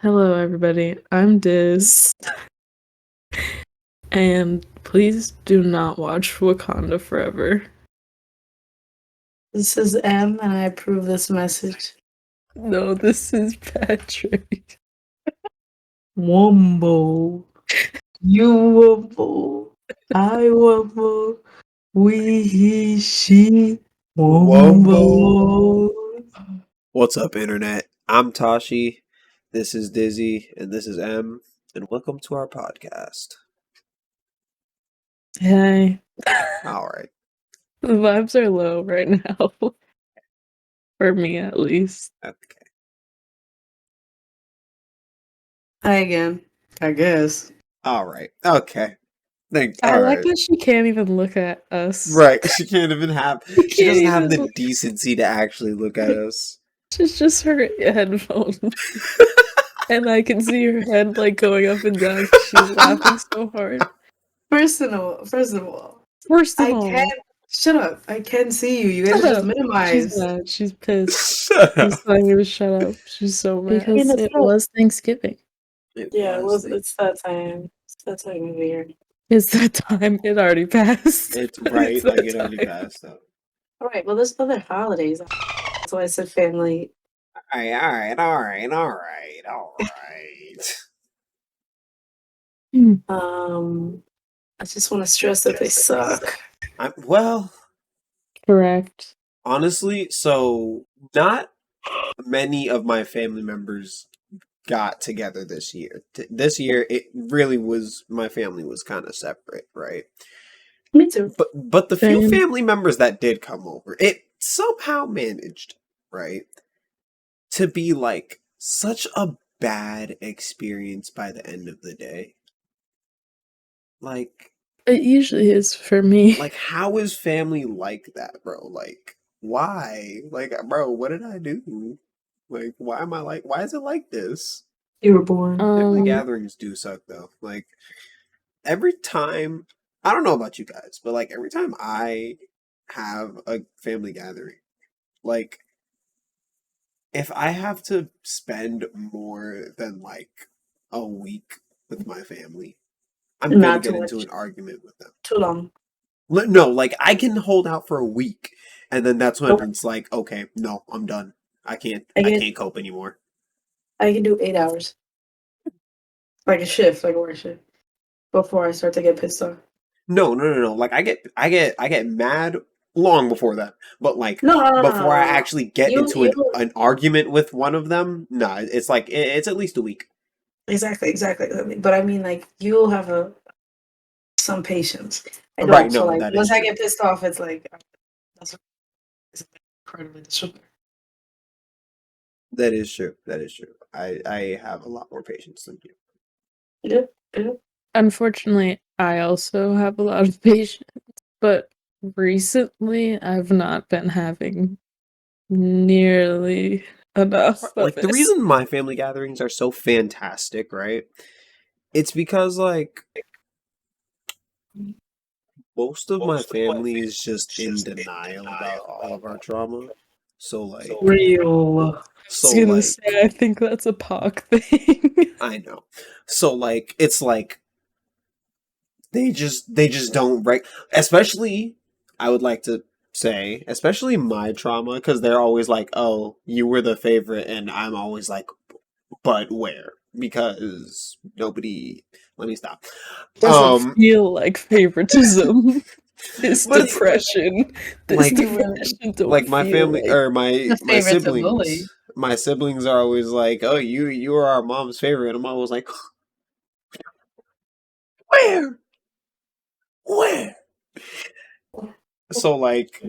Hello, everybody. I'm Diz, and please do not watch Wakanda Forever. This is M, and I approve this message. No, this is Patrick. Wumbo. You wumbo. I wumbo. We, he, she. Wumbo. What's up, Internet? I'm Tashi. This is Dizzy, and this is M, and welcome to our podcast. Hey. All right. The vibes are low right now. For me, at least. Okay. Hi again. I guess. All right. Okay. Thanks. I All like right. that she can't even look at us. Right. She can't even have. She can't doesn't have even the look. decency to actually look at us. It's just her headphones. And I can see her head like going up and down because she's laughing so hard. First of all, I can't. Shut up. I can't see you. You guys Shut just up. minimize. She's mad. She's pissed. Shut She's up. telling you to shut up. She's so mad. Because it was Thanksgiving. It's that time. It's that time of year. It's that time. It already passed. It's right. It's like that it already time. passed. Though. All right. Well, there's other holidays. That's why I said family. All right. I just want to stress that they suck. Well, Correct. honestly, so not many of my family members got together this year. This year, it really was, my family was kind of separate, right? Me too. But the few Same. family members that did come over, it somehow managed, right, to be like such a bad experience by the end of the day. Like, It usually is for me. like, how is family like that, bro? Like, why? Like, bro, what did I do? Like, why is it like this? You were born. Family gatherings do suck, though. Like, every time, I don't know about you guys, but like, every time I have a family gathering, like, if I have to spend more than like a week with my family, I'm gonna Not get too into much. an argument with them. Too long. No, like, I can hold out for a week, and then that's when Nope. it's like, okay, no, I'm done. I can't I get- can't cope anymore. I can do 8 hours. Like a shift, like a work shift. Before I start to get pissed off. No. Like, I get mad long before that. But like, No. before I actually get into You- an argument with one of them, nah, it's like it's at least a week. Exactly. But I mean, like, you'll have some patience. I don't. Right, So no, like, that once is I true. get pissed off, it's like that's incredibly disrespectful. That is true. I have a lot more patience than you. Yeah. Unfortunately, I also have a lot of patience, but recently I've not been having nearly enough. Like, the reason my family gatherings are so fantastic, right? It's because, like, most of my family is just in denial about all of our trauma. So, like, Real. I was gonna like, say, I think that's a POC thing. I know. So, like, it's like they just don't especially, I would like to say, especially my trauma, because they're always like, oh, you were the favorite, and I'm always like, but where? Because nobody. Let me stop. Doesn't feel like favoritism. It's But it's depression. This like- depression don't like my feel family like- or my favorite to bully. siblings. My siblings are always like, "Oh, you are our mom's favorite." And I'm always like, "Where?" So, like,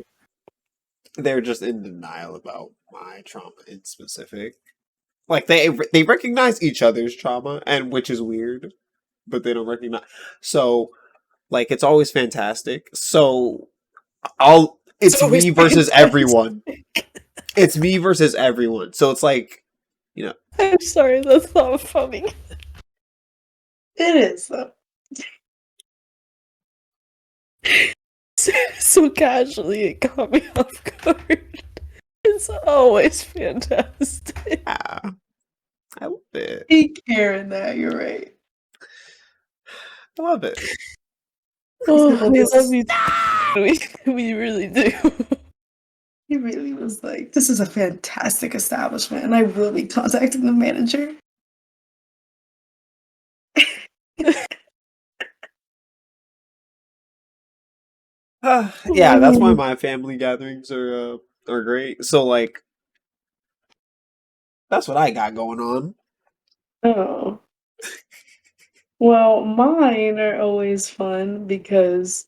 they're just in denial about my trauma in specific. Like, they recognize each other's trauma, and which is weird, but they don't recognize. So, like, it's always fantastic. So, it's always me versus fantastic. everyone. It's me versus everyone. So it's like, you know. I'm sorry, that's not funny. It is. So casually, it caught me off guard. It's always fantastic. I love it. He carrying that. You're right. I love it. He said, Oh, "Well, we this love is." you. We really do. He really was like, "This is a fantastic establishment, and I will be contacting the manager." Yeah, that's why Oh, my family gatherings are great. So like that's what I got going on. Oh. Well, mine are always fun because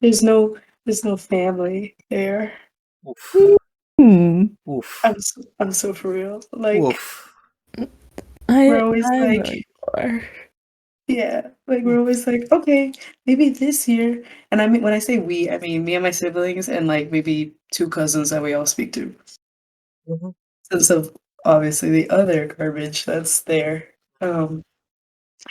there's no there's no family there. Oof. hmm. Oof. I'm so for real. Like Oof. we're I always I know like, you are. yeah, like we're Oof. always like, okay, maybe this year. And I mean, when I say we, I mean me and my siblings and like maybe two cousins that we all speak to. Mhm. Since of obviously the other garbage that's there. And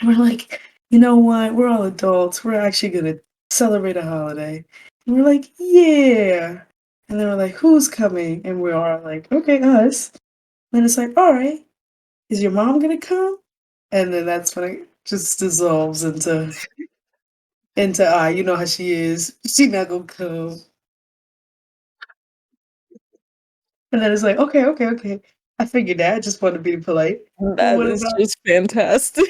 we're like, you know what? We're all adults. We're actually gonna celebrate a holiday. And we're like, yeah. And then we're like, who's coming? And we're all like, okay, us. And then it's like, all right, is your mom gonna come? And then that's when it just dissolves into you know how she is. She not gonna come. And then it's like, okay, okay, okay. I figured that. I just want to be polite. Well, That is just fantastic,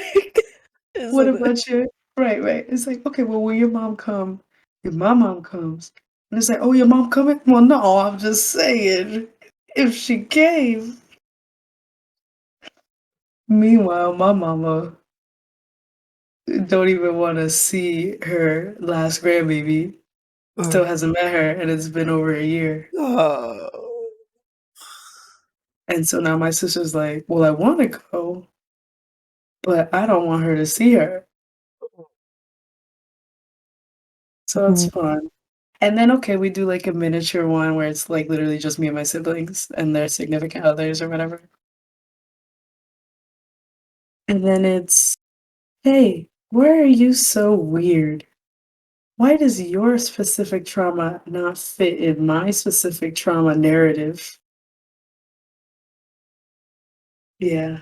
what isn't it? about your right, right. It's like, okay, well, will your mom come if my mom comes? And it's like, oh, your mom coming? Well, no, I'm just saying, if she came. Meanwhile, my mama don't even want to see her last grandbaby. Uh, Still hasn't met her, and it's been over a year. uh, And so now my sister's like, well, I want to go, but I don't want her to see her. So it's Mhm. fun. And then, okay, we do like a miniature one where it's like literally just me and my siblings and their significant others or whatever. And then it's, hey, why are you so weird? Why does your specific trauma not fit in my specific trauma narrative? Yeah.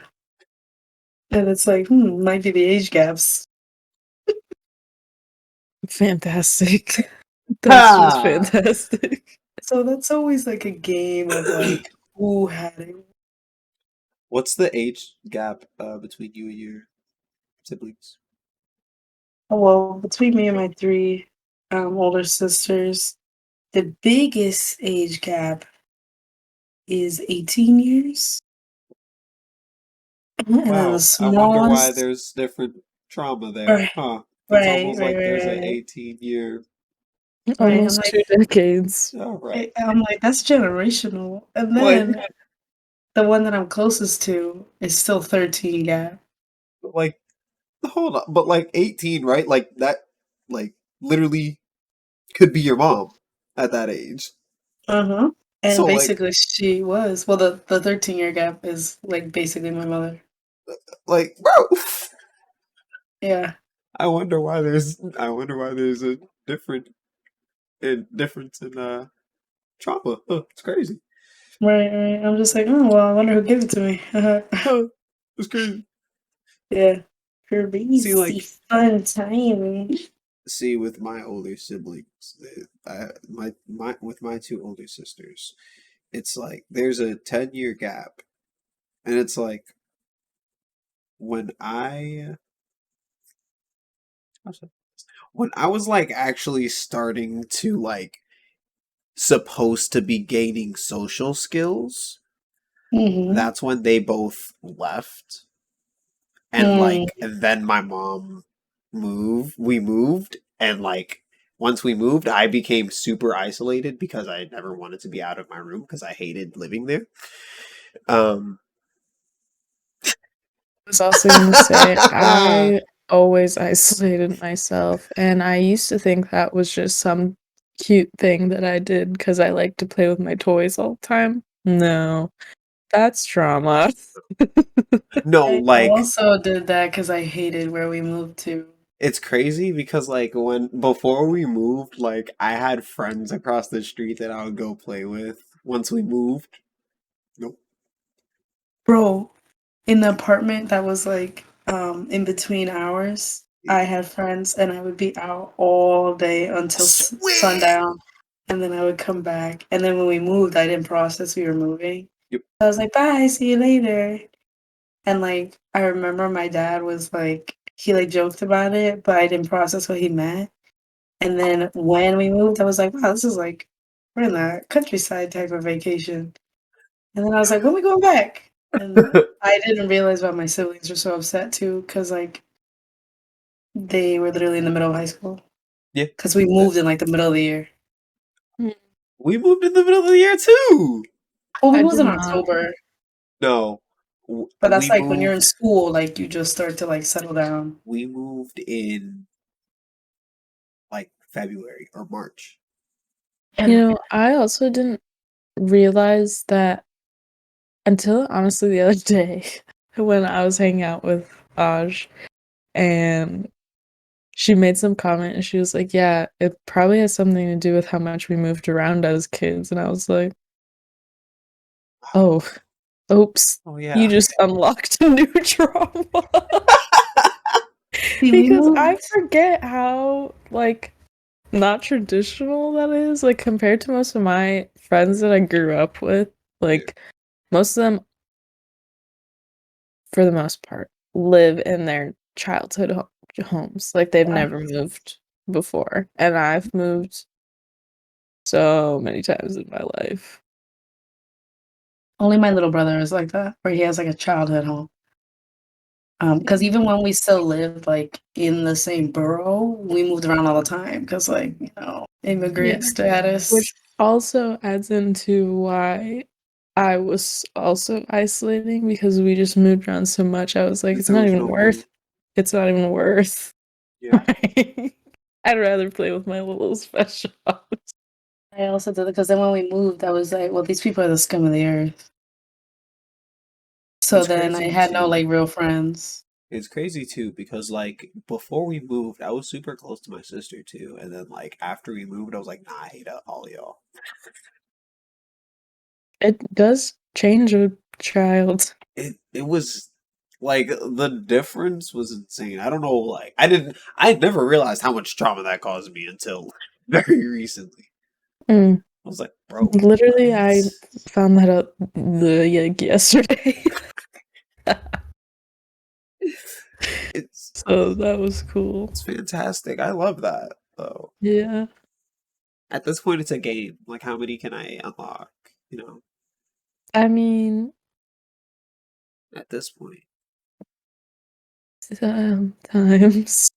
And it's like, might be the age gaps. Fantastic. That's just ha! fantastic. So that's always like a game of like, who had it? What's the age gap between you and your siblings? Oh, well, between me and my three older sisters, the biggest age gap is 18 years. And then the Wow, I wonder why smallest, there's different trauma there, right, huh? It's right, almost right, like right, there's right, an right. 18-year. Right. I'm Almost like, 2 decades. All right. I'm like, that's generational. And Like, then the one that I'm closest to is still 13 gap. like, hold on, but like 18, right? Like that, like literally could be your mom at that age. Uh-huh. And So basically she was, well, the 13-year gap is like basically my mother. bro. Yeah. I wonder why there's a difference in trauma. Huh, it's crazy. Right, right. I'm just like, oh, well, I wonder who gave it to me. Huh, it's crazy. Yeah. See, Crazy like, fun time. see, with my older siblings, my with my two older sisters, it's like there's a 10-year gap, and it's like when when I was like actually starting to like supposed to be gaining social skills, Mm-hmm. that's when they both left. And Mm. like and then my mom we moved, and like once we moved I became super isolated because I never wanted to be out of my room because I hated living there. Um I was also gonna say I always isolated myself, and I used to think that was just some cute thing that I did because I like to play with my toys all the time. No, that's trauma. no, I like also did that because I hated where we moved to. it's crazy because like when before we moved, like I had friends across the street that I would go play with. Once we moved, nope. Bro, in the apartment that was, like, in between hours, Yeah. I had friends, and I would be out all day until Sweet. sundown, and then I would come back, and then when we moved, I didn't process we were moving. Yep. I was like, "Bye, see you later." And, like, I remember my dad was like he, like, joked about it, but I didn't process what he meant. And then when we moved, I was like, "Wow, this is like we're in the countryside type of vacation." And then I was like, "When we going back?" And I didn't realize why my siblings were so upset too, because like, they were literally in the middle of high school. Yeah. Because we moved in, like, the middle of the year. Mm, We moved in the middle of the year too. Well, we I moved did in not. October, No, but that's, we like, when you're in moved. school, like, you just start to, like, settle down. We moved in like February or March. You And know, I also didn't realize that until honestly the other day when I was hanging out with Aj and she made some comment and she was like, "Yeah, it probably has something to do with how much we moved around as kids." And I was like, "Oh, oops. Oh You yeah. just unlocked a new trauma." see, we Because I moved forget how, like, not traditional that is, like, compared to most of my friends that I grew up with, Yeah. like, most of them, for the most part, live in their childhood homes, like, they've yeah. never moved before, and I've moved so many times in my life. Only my little brother is like that, where he has, like, a childhood home. Because Yeah. even when we still lived, like, in the same borough, we moved around all the time because, like, Yeah, immigrant status. which also adds into why I was also isolating because we just moved around so much, I was like, There was no room. it's not even worth Yeah. trying. I'd rather play with my little special house. I also did it because then when we moved, I was like, "Well, these people are the scum of the earth." So It's then I crazy had no, too. like, real friends. It's crazy too because like before we moved, I was super close to my sister too, and then like after we moved, I was like, nah, I hate all y'all. It does change a child. It was like the difference was insane. I don't know, like I never realized how much trauma that caused me until very recently. Mm, I was like, bro, literally, what? I found that out, yesterday. It's So that was cool. it's fantastic. I love that though. Yeah. At this point, it's a game. Like, how many can I unlock? You know, I mean, at this point. sometimes.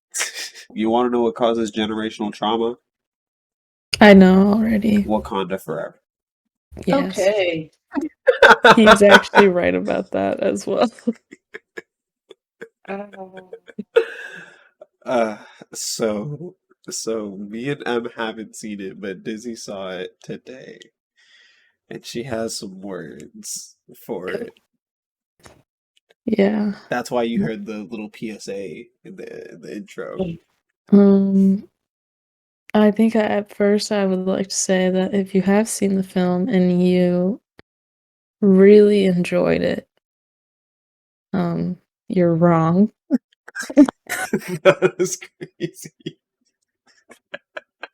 You want to know what causes generational trauma? I know already. Wakanda forever. Yes. Okay. He's actually right about that as well. Oh. uh, so me and Em haven't seen it, but Dizzy saw it today, and she has some words for it. Yeah. That's why you heard the little PSA in the intro. Um, I think at first I would like to say that if you have seen the film and you really enjoyed it, um, you're wrong. That is crazy.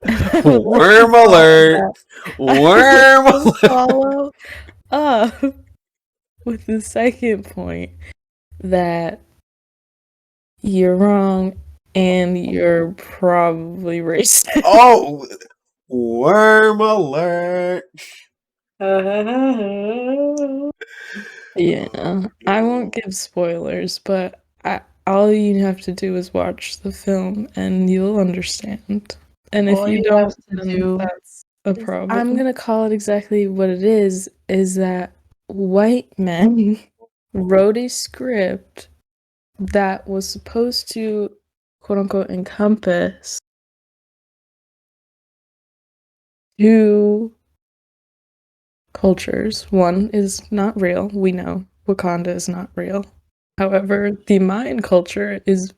I would like to Worm follow alert! that. I would like Worm to alert! follow up with the second point that you're wrong and you're probably racist. Oh, worm alert! Oh Yeah, I won't no. give spoilers, but all you have to do is watch the film and you'll understand. And if All you you have don't, to then do that's a is problem. I'm gonna call it exactly what it is that white men wrote a script that was supposed to quote unquote encompass two cultures. One is not real. We know Wakanda is not real. However, the Mayan culture is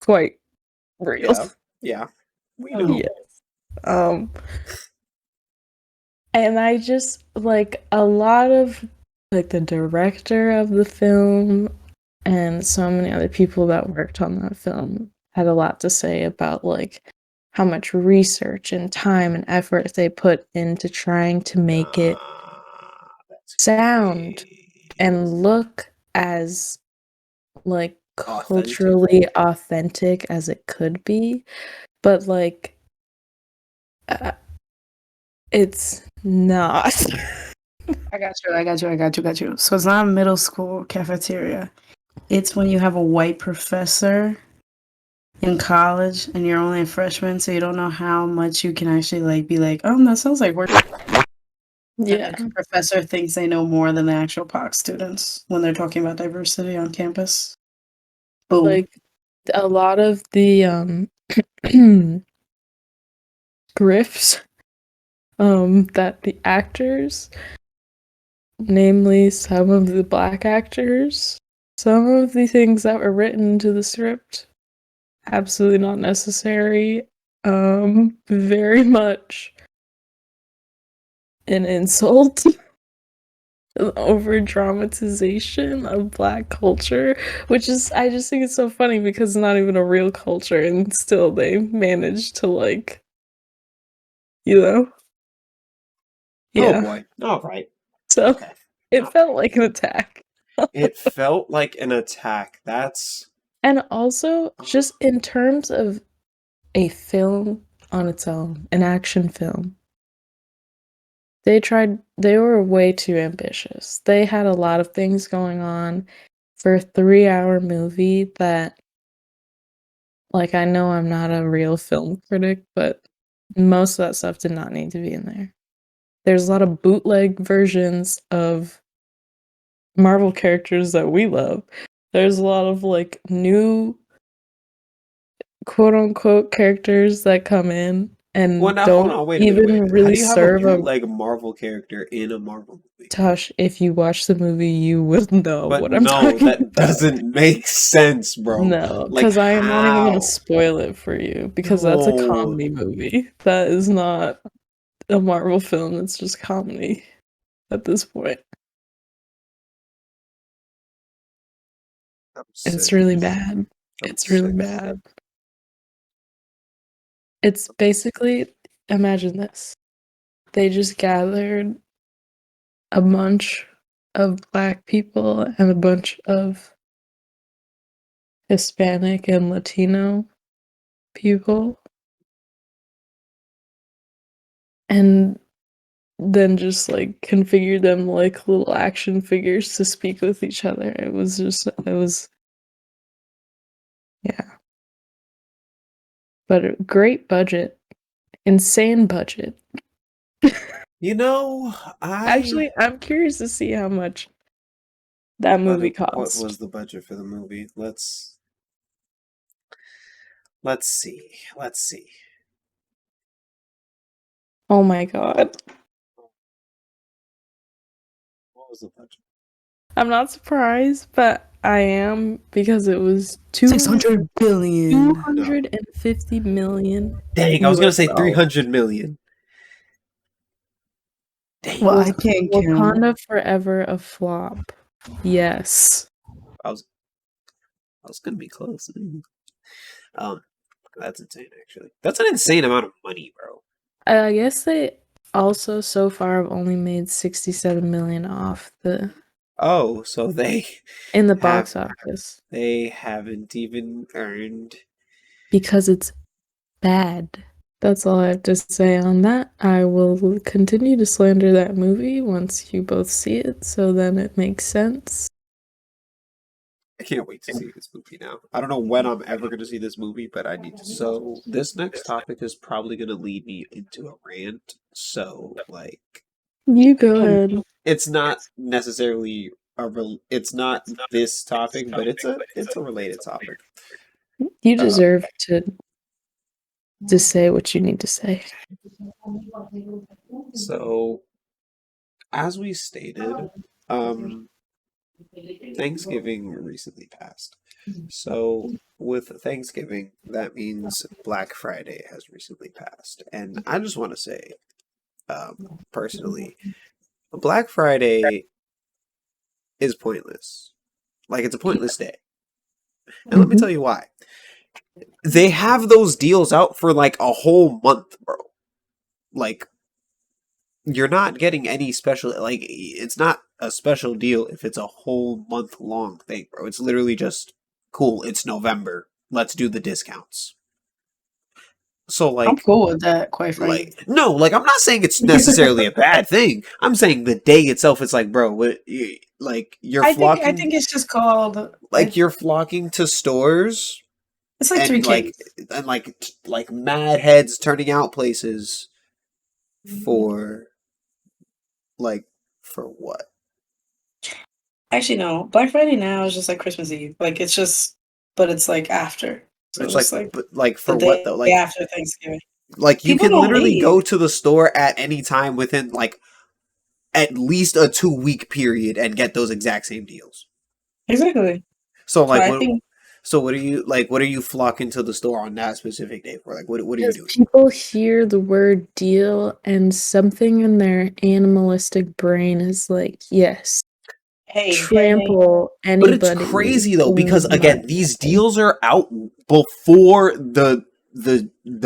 quite real. Yeah, yeah, we know. Yes. Um, and I just like a lot of like the director of the film and so many other people that worked on that film had a lot to say about like how much research and time and effort they put into trying to make it That's sound great. and look as like Authentic. culturally authentic as it could be, but like uh, it's not. I got you. So it's not a middle school cafeteria. It's when you have a white professor in college and you're only a freshman, so you don't know how much you can actually like be like, that sounds like work. And Yeah, the professor thinks they know more than the actual POC students when they're talking about diversity on campus. Boom. like a lot of the grifts that the actors, namely some of the black actors, some of the things that were written into the script, absolutely not necessary. Very much an insult, an over dramatization of black culture, which is, I just think it's so funny because it's not even a real culture, and still they manage to, like, you know? Oh Yeah. boy. All right. So Okay. it All felt right. like an attack. It felt like an attack. That's And also, just in terms of a film on its own, an action film, they were way too ambitious. They had a lot of things going on for a 3-hour movie that, like, I know I'm not a real film critic, but most of that stuff did not need to be in there. There's a lot of bootleg versions of Marvel characters that we love. There's a lot of, like, new quote unquote characters that come in well. and Now hold don't on. Wait a minute. Wait a even minute. How really do you have a serve a bootleg Marvel character in a Marvel movie? Tosh. If you watch the movie, you will know But what I'm no, talking that about. doesn't make sense, bro. No, Like because I am not even gonna how? spoil it for you because that's a No. comedy movie. That is not a Marvel film. It's just comedy at this point. I'm It's sick. really bad. I'm It's really sick. bad. It's basically, imagine this. They just gathered a bunch of black people and a bunch of Hispanic and Latino people, and then just like configure them like little action figures to speak with each other. It was, yeah. But a great budget, insane budget. You know, I Actually, I'm curious to see how much that movie what cost. was the budget for the movie? Let's see. Let's see. Oh my god. What was the budget? I'm not surprised, but I am because it was 600 billion. No. 250 million Dang, I was gonna US say dollars. 300 million. Dang. Well, Was I can't count. Wakanda Forever a flop? Yes. I was I was gonna be close. Um, that's insane actually. That's an insane amount of money, bro. I guess they also so far have only made 67 million off the Oh, so they in the have box office they haven't even earned. because it's bad. That's all I have to say on that. I will continue to slander that movie once you both see it, so then it makes sense. I can't wait to see this movie now. I don't know when I'm ever going to see this movie, but I need to. So, this next topic is probably going to lead me into a rant. So, like, You go um, ahead. it's not necessarily it's not this topic, but it's a related topic. You Uh, deserve to say what you need to say. so as we stated, um, Thanksgiving recently passed. So with Thanksgiving, that means Black Friday has recently passed, and I just want to say, personally, Black Friday is pointless. Like, it's a pointless day. And let me Mhm. tell you why. They have those deals out for like a whole month, bro. Like, you're not getting any special, like, it's not a special deal if it's a whole month long thing, bro. It's literally just, cool, it's November. Let's do the discounts. So, I'm like, cool with that, quite frankly. no, like, I'm not saying it's necessarily a bad thing. I'm saying the day itself, it's like, bro, what, like, I think it's just called you're flocking to stores it's like three and Ks. like mad heads turning out places for like for what? Actually, no. Black Friday now is just like Christmas Eve. Like it's just, but it's like after. So It's it's like, like but like the for what though? day after Thanksgiving. Like you People can don't literally go leave. to the store at any time within like at least a 2 week period and get those exact same deals. Exactly. So So like I what? think So what are you like? What are you flocking to the store on that specific day for? Like what are you Because doing? people hear the word deal and something in their animalistic brain is like, yes, hey, trample But it's anybody crazy though who because wants again, these something. deals are out before the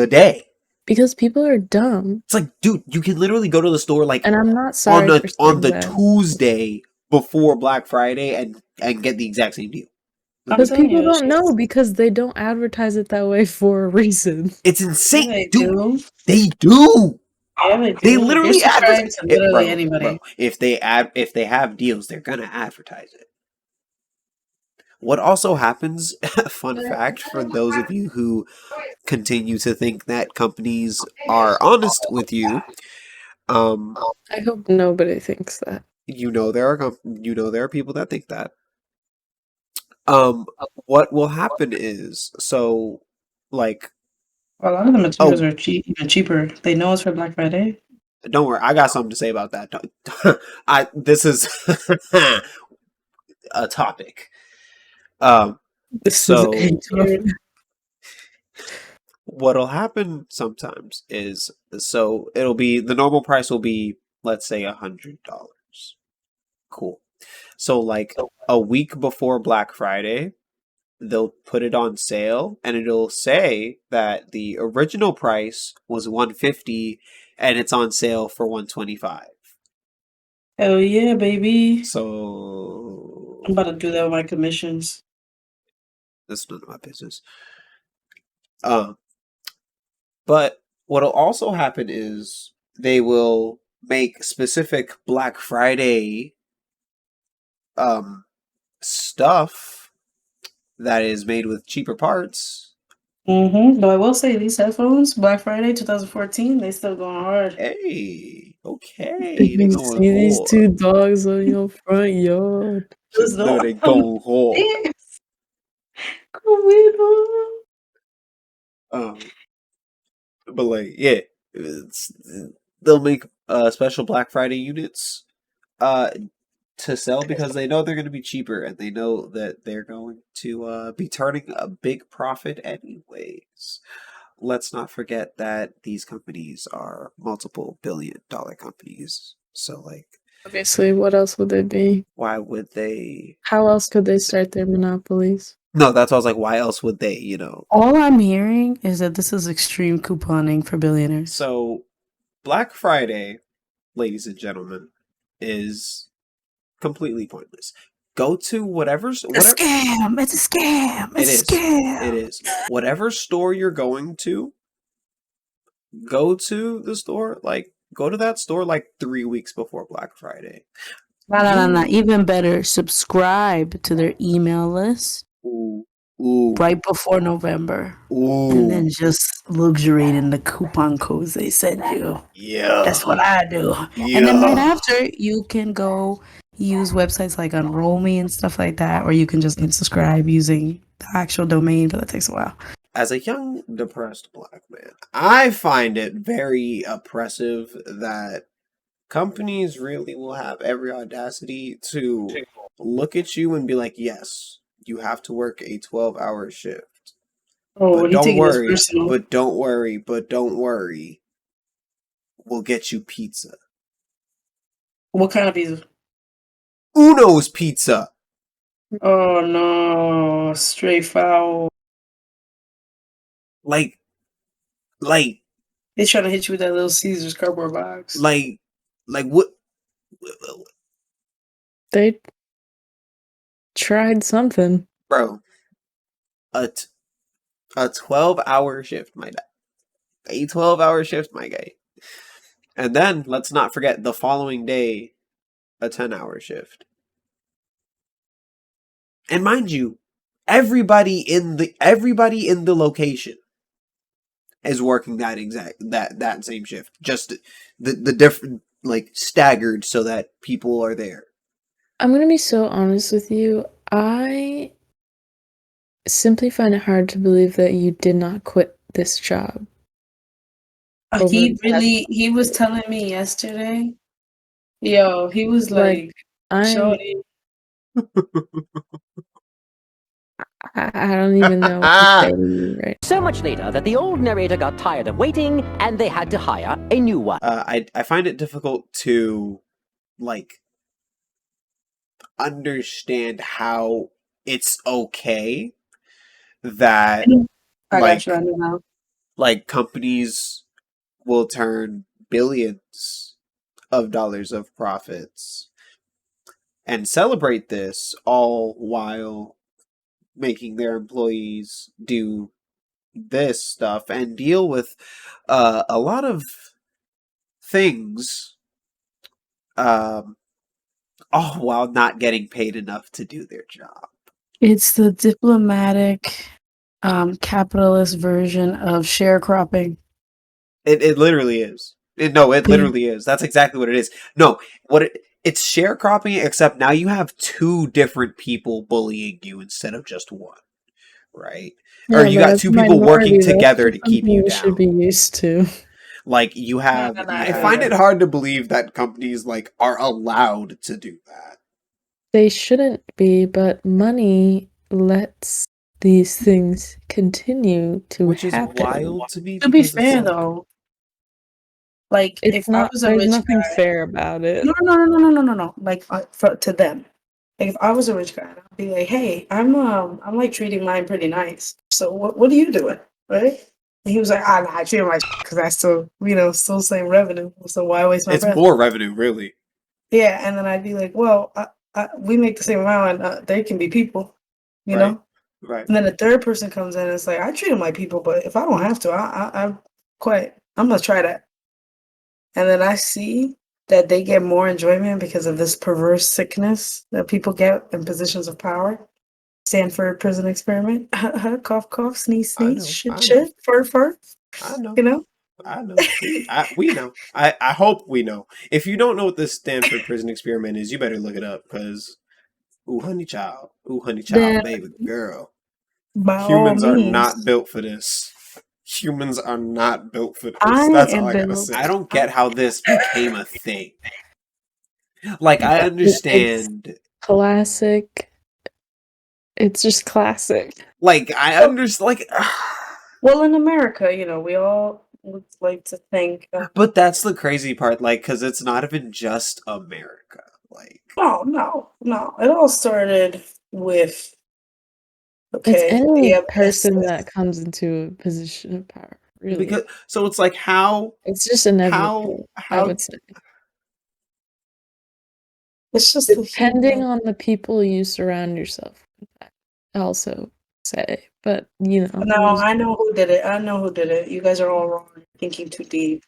day. Because people are dumb. It's like, dude, you can literally go to the store like And I'm not sorry for on saying the that. Tuesday before Black Friday and get the exact same deal. I'm But telling people you, it's don't know just because they don't advertise it that way for a reason. It's yeah, insane, they dude. do. They do. Yeah, they They do. You're literally advertise subscribed to it, literally bro. anybody. If they have deals, they're gonna advertise it. What also happens? Fun fact for those of you who continue to think that companies are honest with you. Um, I hope nobody thinks that. you know there are people that think that. Um, what will happen is like A lot of the materials oh are even cheaper. They know it's for Black Friday. don't worry, I got something to say about that. I this is a topic. Um, This is so weird. what'll happen sometimes is so it'll be the normal price will be let's say $100. Cool. So like a week before Black Friday, they'll put it on sale and it'll say that the original price was 150 and it's on sale for 125. Hell yeah, baby. I'm So about to do that with my commissions. that's none of my business. Um, but what'll also happen is they will make specific Black Friday stuff that is made with cheaper parts. Though I will say these headphones, Black Friday 2014, they still going hard. Hey, okay, Did they you going see these two hard. dogs on your front yard? Just No, don't they going hard. come in. Um, but like, yeah, it's, they'll make special Black Friday units uh to sell because they know they're going to be cheaper and they know that they're going to be turning a big profit anyways. Let's not forget that these companies are multiple billion-dollar companies. So like, Obviously, what else would they be? why would they? How else could they start their monopolies? No, that's why I was like, why else would they? You know. All I'm hearing is that this is extreme couponing for billionaires. So Black Friday, ladies and gentlemen, is completely pointless. Go to A whatever scam! It's a scam! it It's a is. It scam! is. Whatever store you're going to, go to the store like go to that store like 3 weeks before Black Friday. No, no, no, no. You Even better, subscribe to their email list ooh ooh right before November. And then ooh just luxuriate in the coupon codes they send you. That's what yeah I do. And then right yeah. after, you can go use websites like Unroll Me and stuff like that, or you can just unsubscribe using the actual domain, but that takes a while. As a young depressed black man, I find it very oppressive that companies really will have every audacity to look at you and be like, yes, you have to work a 12-hour shift. Oh, But what are you don't taking this worry, personal? but don't worry. We'll get you pizza. What kind of pizza? Uno's Pizza. Oh no, straight foul. Like, They trying to hit you with that little Caesar's cardboard box. like what? They tried something. Bro, a 12-hour shift, my guy. A 12-hour shift, my guy. And then let's not forget the following day, a 10-hour shift. And mind you, everybody in the location is working that same shift. Just the different, like, staggered so that people are there. I'm gonna be so honest with you. I simply find it hard to believe that you did not quit this job. He was telling me yesterday. Yo, he was Like, like, I'm Shorty. I don't even know what to say to you right So much later that the old narrator got tired of waiting and they had to hire a new one. I find it difficult to, like, understand how it's okay that, I got you. like, I know now. like companies will turn billions of dollars of profits and celebrate this, all while making their employees do this stuff and deal with a lot of things, all while not getting paid enough to do their job. It's the diplomatic, capitalist version of sharecropping. It literally is. It literally is. That's exactly what it is. No, it's sharecropping, except now you have two different people bullying you instead of just one, right? Or Yeah, you but got as two a people working minority, that's together to just keep something you we should down. be used to. Like, you have, I find it hard to believe that companies, like, are allowed to do that. They shouldn't be, but money lets these things continue to Which is happen. wild to me To be because it's fair, like, though, like It's if I not, was a there's rich nothing guy, fair about it. no. Like to them, like if I was a rich guy, I'd be like, hey, I'm like treating mine pretty nice. So what are you doing, right? And he was like, nah, I treat my because I still, still same revenue. So why waste my it's breath? more revenue, really. Yeah, and then I'd be like, well, we make the same amount, and they can be people, you Right. know. Right. And then the third person comes in and it's like, I treat them like people, but if I don't have to, I'm quite, I'm gonna try that. And then I see that they get more enjoyment because of this perverse sickness that people get in positions of power. Stanford prison experiment. Cough, cough, sneeze, I sneeze, know. shit, I know. shit, fur, fur. I know. You know? I know. We know. I hope we know. If you don't know what this Stanford prison experiment is, you better look it up, because, ooh, honey child. Ooh, honey child, Then baby girl. by all Humans are means, not built for this. Humans are not built for this. I That's all am I gotta built. say. I don't get how this became a thing. Like, I It's understand. classic. It's just classic. Like, I understand. Like, Well, in America, we all would like to think, but that's the crazy part. Like, because it's not even just America. Like, no. It all started with, It's okay, any yeah, person that comes into a position of power, really. because so it's like It's just how inevitable, I how would say. it's just the Depending human. on the people you surround yourself with, I also say. But, No, I'm just I know who did it. I know who did it. You guys are all wrong. You're thinking too deep.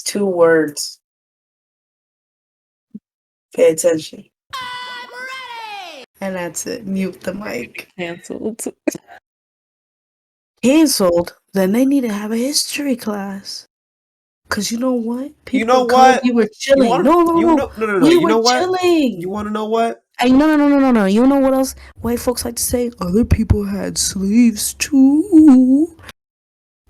2 words. Pay attention. And that's it. Mute the mic. canceled. Canceled? Then they need to have a history class. Cause you know what? you People know of color, what we were you chilling. want No, no, you no. know no no no We you were know what you chilling. want to know what Hey, no. You know what else white folks like to say? Other people had slaves too.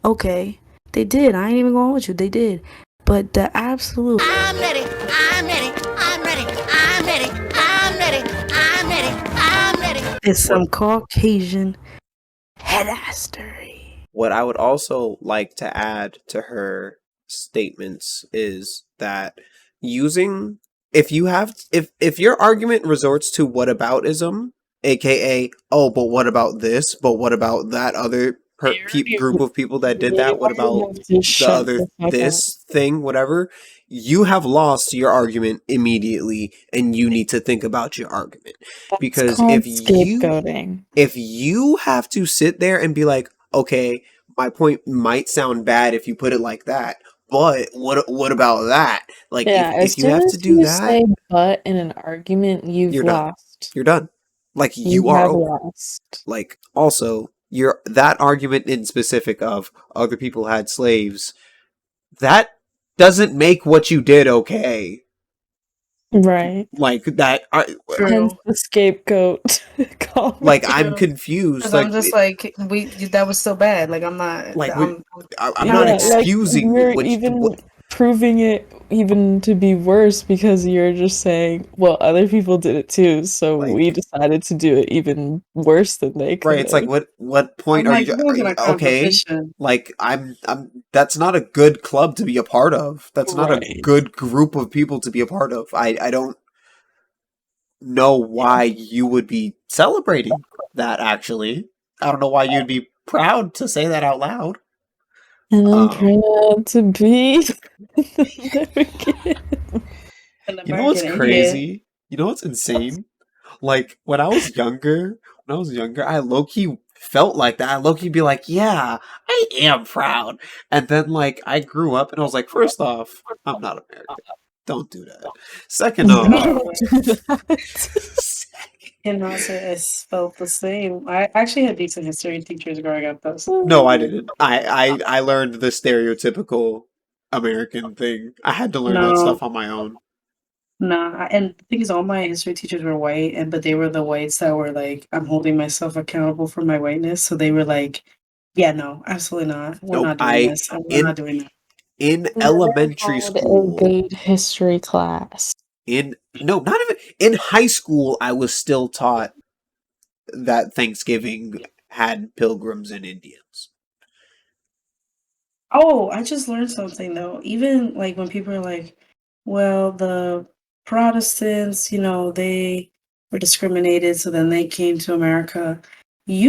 Okay, they did. I ain't even going with you. They did. But the absolute I'm ready. I'm ready. I'm ready. I'm ready. I'm ready. I'm ready. I'm ready. is what some Caucasian headassery. what I would also like to add to her statements is that using if your argument resorts to whataboutism, aka but what about this? But what about that other group of people that did that? What about You have to the shut other the fuck up. this thing? Whatever. You have lost your argument immediately, and you need to think about your argument That's because called scapegoating. if you have to sit there and be like, okay, my point might sound bad if you put it like that, but what about that? Like Yeah, as if you soon have to as do you that, say "but" in an argument, you've you're done. lost. You're done. Like you You are have over. lost. Like also, your that argument in specific of other people had slaves, that doesn't make what you did okay. Right. Like that Hence True. the scapegoat like comment. I'm True. confused Because I'm just like, that was so bad. Like, I'm not, like I'm not not Yeah, mad. like excusing you're even proving it even to be worse because you're just saying, well, other people did it too, so we like decided to do it even worse than they right. could It's like have. what I'm point are like, you it wasn't a okay? competition. Like I'm that's not a good club to be a part of. That's not a Right. good group of people to be a part of. I don't know why you would be celebrating that actually. I don't know why you'd be proud to say that out loud. And I'm Um proud to be American. An you know what's American idiot. crazy? You know what's insane? Like when I was younger, I low key felt like that. I low key be like, yeah, I am proud. And then like I grew up and I was like, first off, I'm not American. Don't do that. Second off, Don't do that. And also, I felt the same. I actually had decent history teachers growing up, though. So. no, I didn't. I learned the stereotypical American thing. I had to learn that No, stuff on my own. nah. And the thing is, all my history teachers were white, but they were the whites that were like, I'm holding myself accountable for my whiteness. So they were like, yeah, no, absolutely not. We're Nope. not doing I this. And we're in not doing that. in Never elementary had a school, good history class. in no, not even in high school, I was still taught that Thanksgiving had pilgrims and Indians. Oh, I just learned something though. Even like when people are like, well, the Protestants, they were discriminated, so then they came to America. They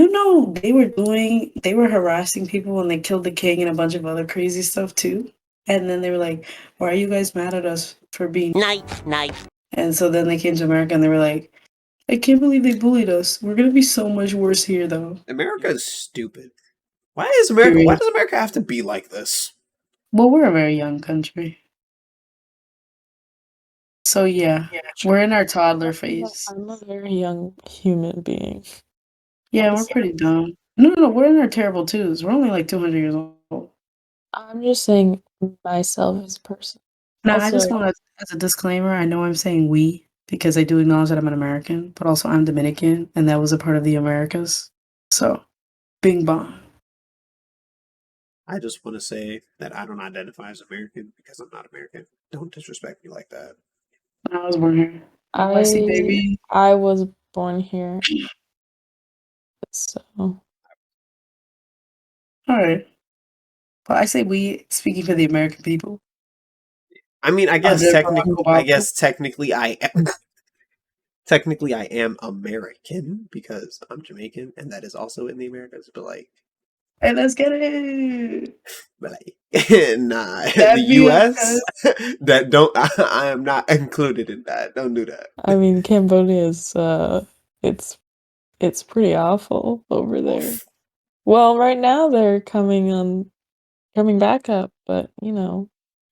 were harassing people and they killed the king and a bunch of other crazy stuff too. And then they were like, why are you guys mad at us for being? Night, night. And so then they came to America and they were like, I can't believe they bullied us. We're gonna be so much worse here though. America is stupid. Why Period. does America have to be like this? Well, we're a very young country. So yeah, we're in our toddler phase. I'm a very young human being. Yeah, we're pretty dumb. No, no, no, we're in our terrible twos. We're only like 200 years old. I'm just saying myself as a person. Now, I just Also, want to, as a disclaimer, I know I'm saying we because I do acknowledge that I'm an American, but also I'm Dominican, and that was a part of the Americas. So, bing bong. I just want to say that I don't identify as American because I'm not American. Don't disrespect me like that. I was born here. I see, baby. I was born here, so All right. Well, I say we, speaking for the American people. I mean, Under Barack I Obama. guess technically I am technically I am American because I'm Jamaican and that is also in the Americas, Hey, let's get it. but like nah, the That'd be US that don't I am not included in that. Don't do that. I mean Cambodia is it's pretty awful over there. Oof. Well, right now they're coming back up, but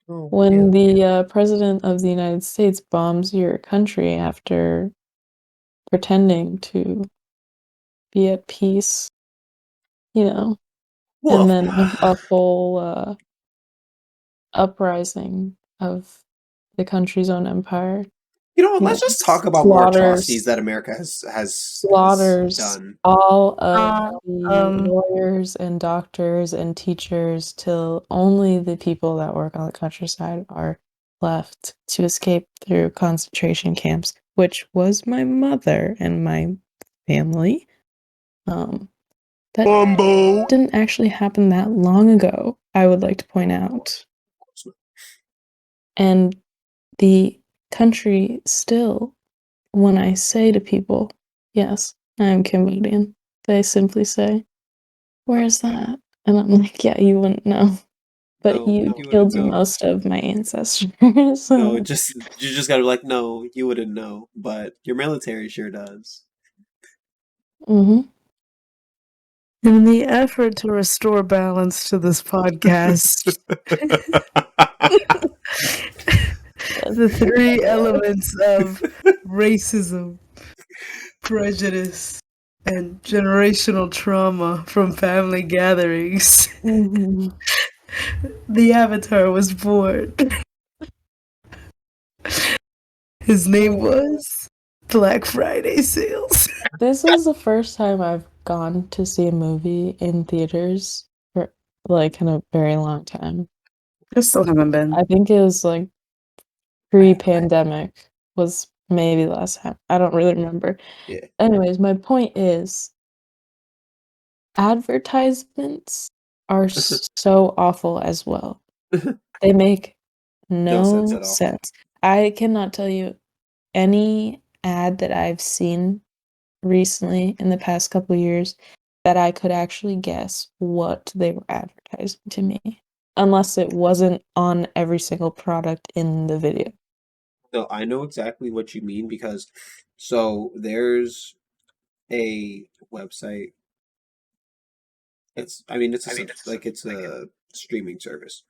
Oh, when yeah. the president of the United States bombs your country after pretending to be at peace, and Woof. then a whole uprising of the country's own empire, You know what? Let's just talk about more atrocities slaughters that America has slaughters done. all of Uh, the um, lawyers and doctors and teachers till only the people that work on the countryside are left to escape through concentration camps, which was my mother and my family. That didn't actually happen that long ago, I would like to point out. And the country still, when I say to people, yes, I am Cambodian, they simply say, where is that? And I'm like, yeah, you wouldn't know. But No, you you wouldn't killed know. most of my ancestors. No, So. you just gotta be like, no, you wouldn't know, but your military sure does. Mm-hmm. In the effort to restore balance to this podcast, the three elements of racism, prejudice, and generational trauma from family gatherings, Mm-hmm. the avatar was born. His name was Black Friday Sales. This is the first time I've gone to see a movie in theaters for like in a very long time. I still haven't been. I think it was like pre-pandemic was maybe the last time. I don't really remember. Yeah. Anyways, my point is advertisements are so awful as well. They make No sense no at all. sense. I cannot tell you any ad that I've seen recently in the past couple years that I could actually guess what they were advertising to me, unless it wasn't on every single product in the video. No, I know exactly what you mean because so there's a website. It's a streaming service.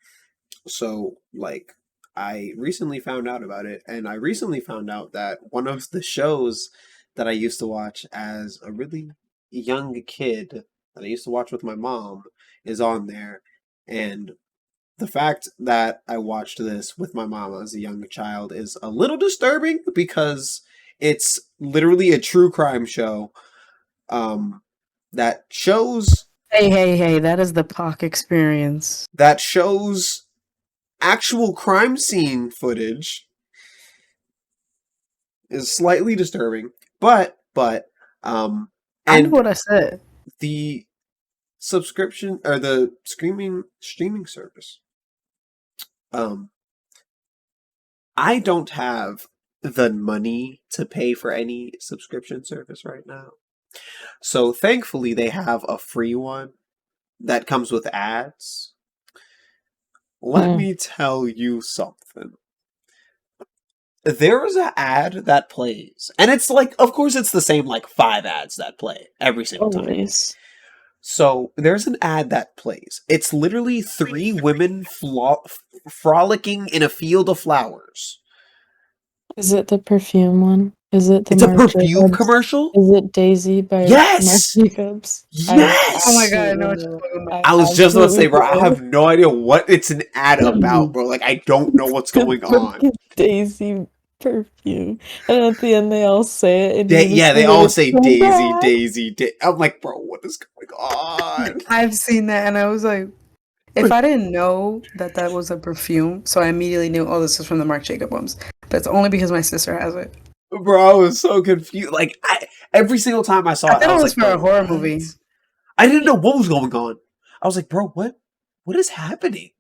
So like I recently found out about it, and I recently found out that one of the shows that I used to watch as a really young kid that I used to watch with my mom is on there. And the fact that I watched this with my mom as a young child is a little disturbing because it's literally a true crime show um, that shows Hey, that is the POC experience. that shows actual crime scene footage is slightly disturbing, but I know and what I said. the subscription or the streaming service. I don't have the money to pay for any subscription service right now. So thankfully they have a free one that comes with ads. Let me tell you something. There is an ad that plays, and it's like, of course, it's the same like 5 ads that play every single time. Always. So there's an ad that plays. It's literally 3 women frolicking in a field of flowers. Is it the perfume one? Is it the It's a Marc perfume Jacobs? commercial? Is it Daisy by Marc Yes! Jacobs? Yes! Oh my god, I know what you're talking about. I was just about to say, absolutely bro, I have do. no idea what it's an ad about, bro. Like, I don't know what's The going on. fucking Daisy perfume. And at the end they all say it in Yeah, unison. they and all it's say so Daisy, bad. Daisy, I'm like, bro, what is going on? I've seen that and I was like, if I didn't know that that was a perfume, so I immediately knew, oh, this is from the Marc Jacob ones. But it's only because my sister has it. Bro, I was so confused. Like, every single time I saw I it, thought I it was was like, for a bro, horror what? movie. I didn't know what was going on. I was like, bro, what is happening?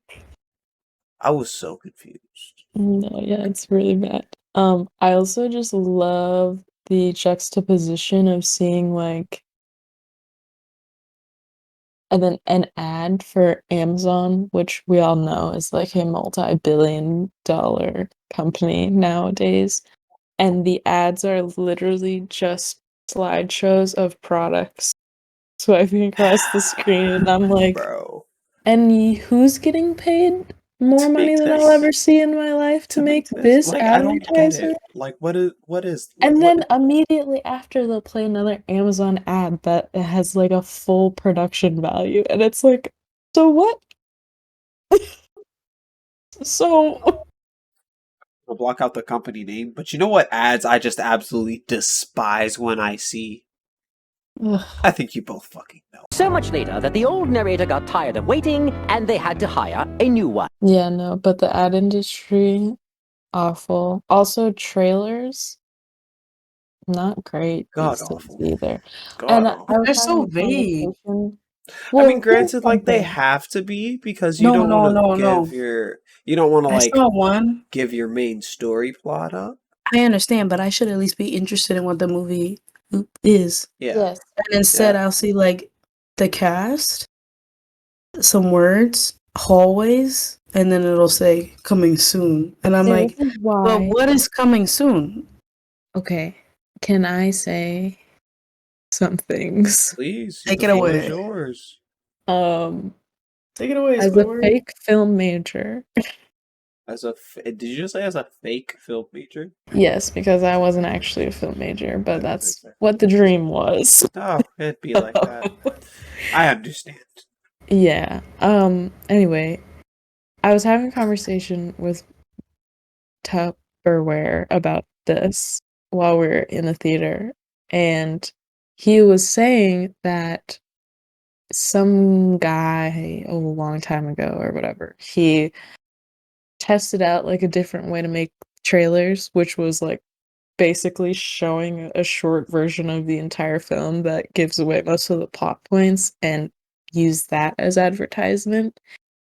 I was so confused. No, yeah, it's really bad. I also just love the juxtaposition of seeing like and then an ad for Amazon, which we all know is like a multi-billion-dollar company nowadays. And the ads are literally just slideshows of products swiping across the screen. And I'm like, Bro. and who's getting paid more To money make than I'll this. ever see in my life to make This. this Like, I don't get it. advertisement? Like, what And then immediately after, they'll play another Amazon ad that has like a full production value. And it's like, so what? So. I'll block out the company name, but you know what ads I just absolutely despise when I see? I think you both fucking know. So much later that the old narrator got tired of waiting and they had to hire a new one. Yeah, no, but the ad industry, awful. Also, trailers, not great God these days awful. either. God And awful. I was They're having so a vague. conversation I mean, Well, here's granted, like they something. have to be because you No, don't want no, to no, give no. your you don't want to I like saw one. give your main story plot up. I understand, but I should at least be interested in what the movie is. Yeah, Yes. And instead, yeah. I'll see like the cast, some words, hallways, and then it'll say coming soon. And I'm See, this like, is well, why. what is coming soon? Okay. Can I say some things? Please, Take the it floor is away. yours. Um, Take it away, as a Squidward. fake film major, Did you just say as a fake film major? yes, because I wasn't actually a film major, but Fair, fair, that's fair. what the dream was. Oh, it'd be like that. I understand. Yeah. Anyway, I was having a conversation with Tupperware about this while we were in the theater, and he was saying that some guy a long time ago or whatever, he tested out like a different way to make trailers, which was like basically showing a short version of the entire film that gives away most of the plot points and use that as advertisement.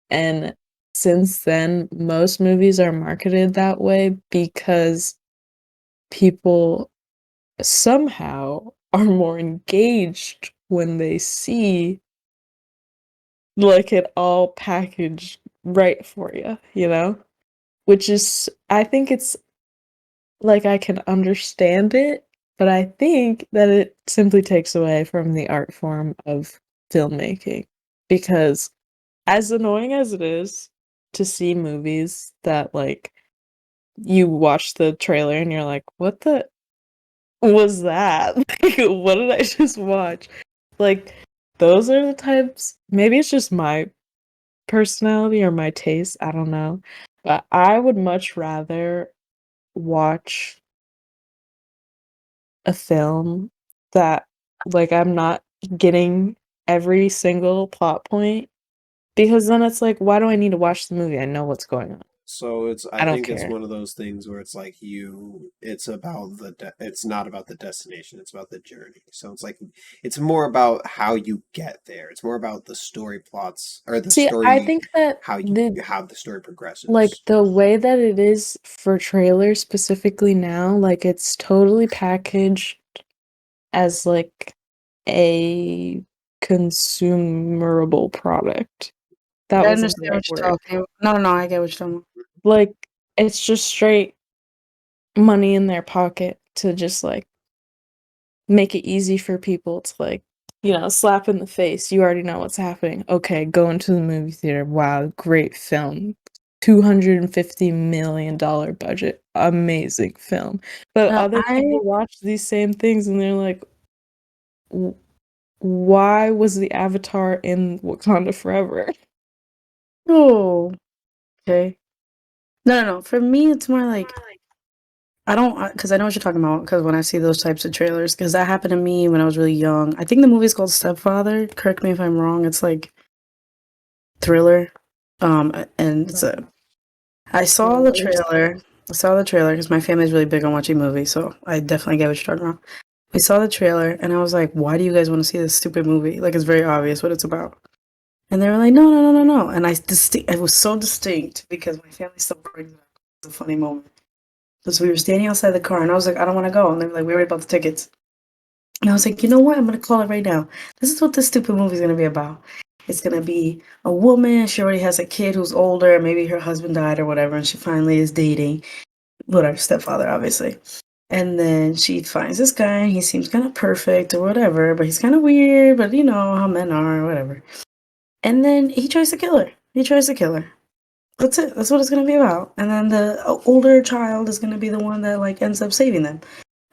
And since then, most movies are marketed that way because people somehow are more engaged when they see like it all packaged right for you, you know? Which is, I think it's like I can understand it, but I think that it simply takes away from the art form of filmmaking. Because as annoying as it is to see movies that like you watch the trailer and you're like, what the was that? Like, what did I just watch? Like, those are the types, maybe it's just my personality or my taste, I don't know. But I would much rather watch a film that like I'm not getting every single plot point because then it's like, why do I need to watch the movie? I know what's going on. So I I don't think it's care. one of those things where it's like it's about it's not about the destination, it's about the journey. So it's like, it's more about how you get there. It's more about the story plots or the See, I story, think that how the story like progresses. the way that it is for trailers specifically now, like it's totally packaged as like a consumable product. That I wasn't the understand right what you're word. talking about. No, no, I get what you're talking about. Like it's just straight money in their pocket to just like make it easy for people to like, slap in the face. You already know what's happening. Okay, go into the movie theater. Wow, great film. $250 million budget. Amazing film. But No, other people watch these same things and they're like, why was the Avatar in Wakanda Forever? oh, okay. No, no, no. For me, it's more like I don't, because I know what you're talking about. Because when I see those types of trailers, because that happened to me when I was really young. I think the movie's called Stepfather. Correct me if I'm wrong. It's like thriller. And it's a. I saw the trailer. I saw the trailer because my family's really big on watching movies, so I definitely get what you're talking about. I saw the trailer and I was like, "Why do you guys want to see this stupid movie? Like, it's very obvious what it's about." And they were like, "No, no, no, no, no." And it was so distinct because my family still brings it up. It's a funny moment. Because we were standing outside the car and I was like, "I don't want to go." And they were like, "We already bought the tickets." And I was like, "You know what? I'm gonna call it right now. This is what this stupid movie is gonna be about. It's gonna be a woman. She already has a kid who's older. Maybe her husband died or whatever, and she finally is dating whatever stepfather, obviously. And then she finds this guy. And he seems kind of perfect or whatever, but he's kind of weird. But you know how men are, or whatever. And then he tries to kill her. He tries to kill her. That's it. That's what it's gonna be about. And then the older child is gonna be the one that like ends up saving them.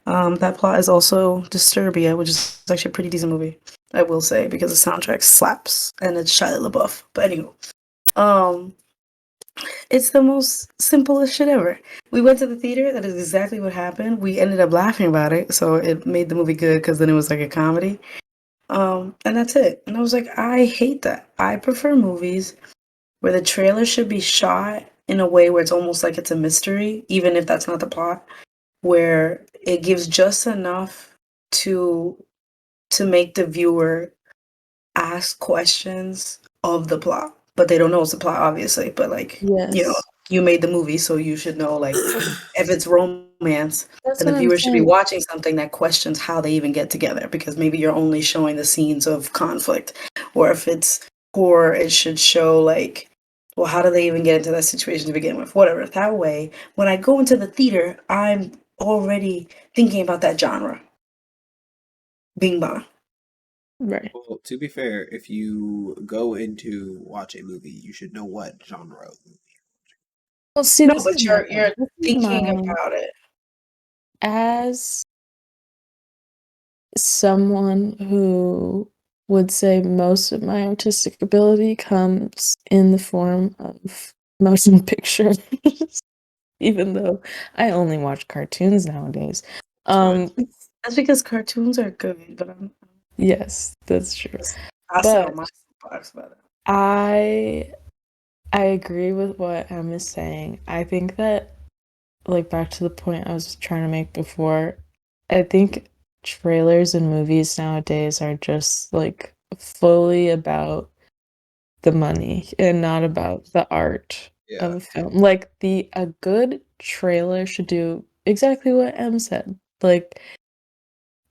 That plot is also Disturbia, which is actually a pretty decent movie, I will say, because the soundtrack slaps and it's Shia LaBeouf. But anyway, um, it's the most simplest shit ever. We went to the theater. That is exactly what happened. We ended up laughing about it, so it made the movie good because then it was like a comedy. And that's it. And I was like, I hate that. I prefer movies where the trailer should be shot in a way where it's almost like it's a mystery, even if that's not the plot, where it gives just enough to make the viewer ask questions of the plot, but they don't know it's the plot, obviously. But like, Yes. you made the movie, so you should know. Like, if it's romance, That's then the what I'm viewer should be saying. watching something that questions how they even get together, because maybe you're only showing the scenes of conflict. Or if it's horror, it should show like, well, how do they even get into that situation to begin with? Whatever. That way, when I go into the theater, I'm already thinking about that genre. Bing bong. Right. Well, to be fair, if you go into watch a movie, you should know what genre of movie. Well, see, No, this is but my you're thing. This is thinking my about it. as someone who would say most of my artistic ability comes in the form of motion pictures, even though I only watch cartoons nowadays. That's fine. Um, That's because cartoons are good, but yes, that's true. I sit on But my soapbox about it. I I agree with what Em is saying. I think that, like, back to the point I was trying to make before, I think trailers and movies nowadays are just like fully about the money and not about the art of Yeah, a film. Like a good trailer should do exactly what Em said. Like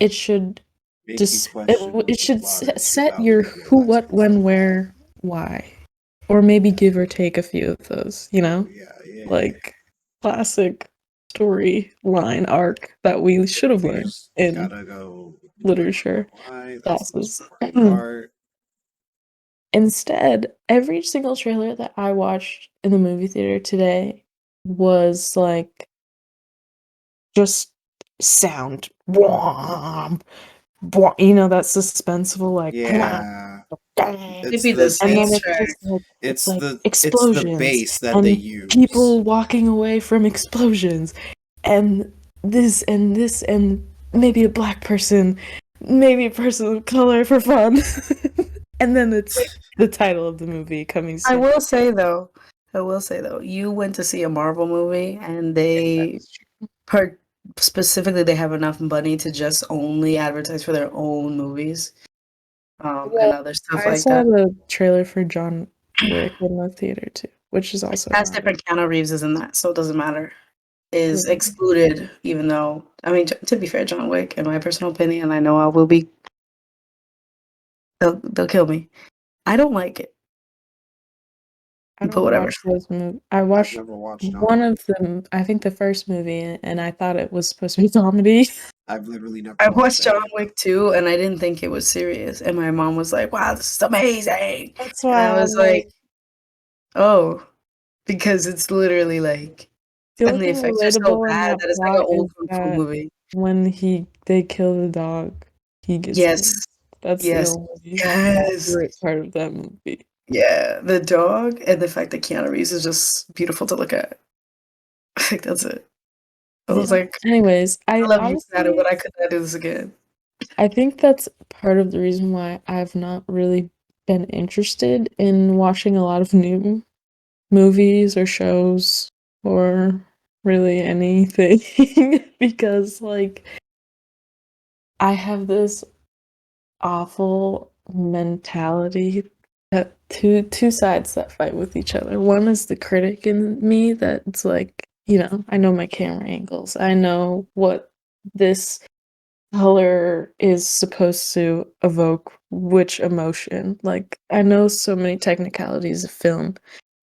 it should make you just it, question what it the should plot is set without your you who, realizing what, it's when, the plot. where, why, or maybe give or take a few of those. Oh yeah, yeah. Like classic storyline arc that we should have You learned just in gotta go. You know literature why? That's the most classes. important part. Instead, every single trailer that I watched in the movie theater today was like just sound. Bwom, bwom, that suspenseful like Yeah, It'd it's be the the and same then track. it's it's like the explosions base that they and use. people walking away from explosions and this and this and maybe a black person, maybe a person of color for fun. And then it's the title of the movie coming I soon. will say though, you went to see a Marvel movie, and they That's true. per specifically they have enough money to just only advertise for their own movies, and Well, other stuff I like saw that. the trailer for John Wick in the theater too, which is also Has Marvel. different Keanu Reeves is in that, so it doesn't matter. Is Mm. excluded, even though, I mean, to be fair, John Wick, in my personal opinion, I know I will be, they'll kill me. I don't like it, I but don't whatever. watch those movies. I I've watched never watched John one Wick. of them, I think the first movie, and I thought it was supposed to be comedy. I've literally never I watched watched John any of them. Wick 2, and I didn't think it was serious, and my mom was like, "Wow, this is amazing," That's and I why was I'm like, like, "Oh," because it's literally like, the only and the thing effects are so relatable in bad that that it's like an plot is old kung fu that movie. when they kill the dog, he gets the Yes, win. That's the yes, only yes. accurate part of that movie. Yeah, the dog and the fact that Keanu Reeves is just beautiful to look at. Like, that's it. I was Yeah. like, Anyways, "I I love you, Keanu, honestly but I could not do this again." I think that's part of the reason why I've not really been interested in watching a lot of new movies or shows or really anything because like I have this awful mentality that two sides that fight with each other. One is the critic in me that's like, I know my camera angles. I know what this color is supposed to evoke which emotion. Like, I know so many technicalities of film.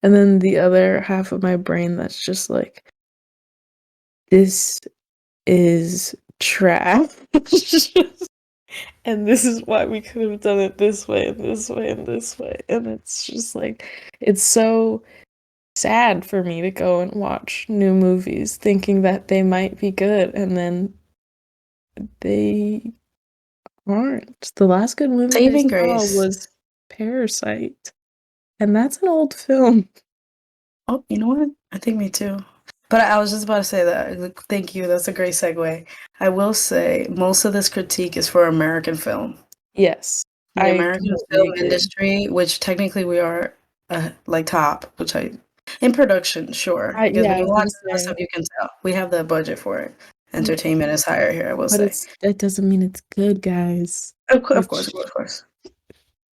And then the other half of my brain that's just like, this is trash. And this is why we could have done it this way and this way and this way. And it's just like, it's so sad for me to go and watch new movies thinking that they might be good and then they aren't. The last good movie I Saving saw Grace. was Parasite, and that's an old film. Oh, you know what? I think me too. But I was just about to say that. Like, thank you. That's a great segue. I will say most of this critique is for American film. Yes, The I American completely film agree. industry, which technically we are like top, which I in production, sure, because Yeah, when I you was watch gonna other stuff, say, you can tell we have the budget for it. yeah, Entertainment is higher here, I will but say. that doesn't mean it's good, guys. Of Which course, of course, of course.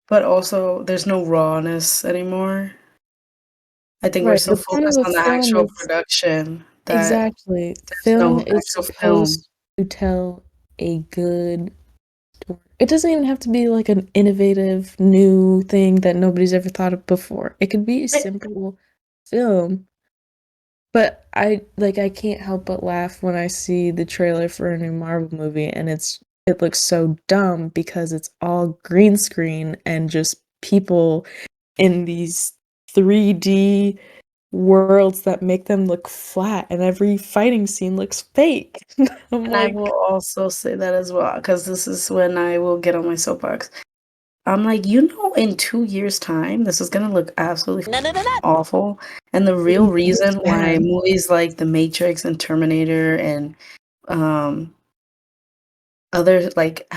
but also there's no rawness anymore. I think we're Right, so the point of focused a on the film actual is production that exactly. there's Film no is actual film. supposed to tell a good story. It doesn't even have to be like an innovative new thing that nobody's ever thought of before. It could be a Right. simple film. But I can't help but laugh when I see the trailer for a new Marvel movie and it looks so dumb because it's all green screen and just people in these 3D worlds that make them look flat and every fighting scene looks fake. I'm And I like, will also say that as well, because this is when I will get on my soapbox. I'm like, in 2 years' time, this is gonna look absolutely awful. And the real it'll be reason why bad. movies like The Matrix and Terminator and um other like